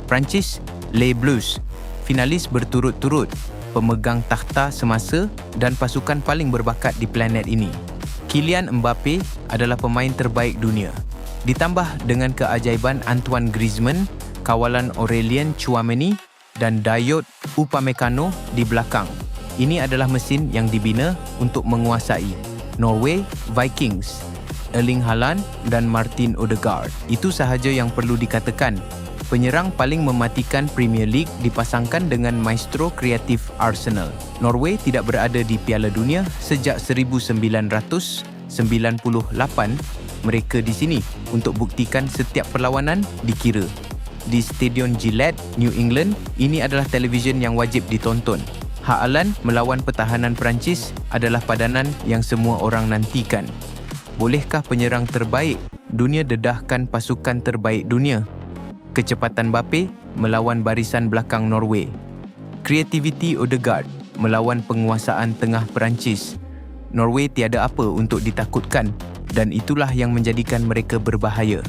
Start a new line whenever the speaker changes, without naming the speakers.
Perancis, Les Bleus, finalis berturut-turut, pemegang takhta semasa dan pasukan paling berbakat di planet ini. Kylian Mbappe adalah pemain terbaik dunia. Ditambah dengan keajaiban Antoine Griezmann, kawalan Aurelien Tchouameni dan Dayot Upamecano di belakang. Ini adalah mesin yang dibina untuk menguasai. Norway, Vikings, Erling Haaland dan Martin Odegaard. Itu sahaja yang perlu dikatakan. Penyerang paling mematikan Premier League dipasangkan dengan maestro kreatif Arsenal. Norway tidak berada di Piala Dunia sejak 1998. Mereka di sini untuk buktikan setiap perlawanan dikira. Di Stadion Gillette, New England, ini adalah televisyen yang wajib ditonton. Haaland melawan pertahanan Perancis adalah padanan yang semua orang nantikan. Bolehkah penyerang terbaik dunia dedahkan pasukan terbaik dunia? Kecepatan Mbappe melawan barisan belakang Norway. Kreativiti Odegaard melawan penguasaan tengah Perancis. Norway tiada apa untuk ditakutkan dan itulah yang menjadikan mereka berbahaya.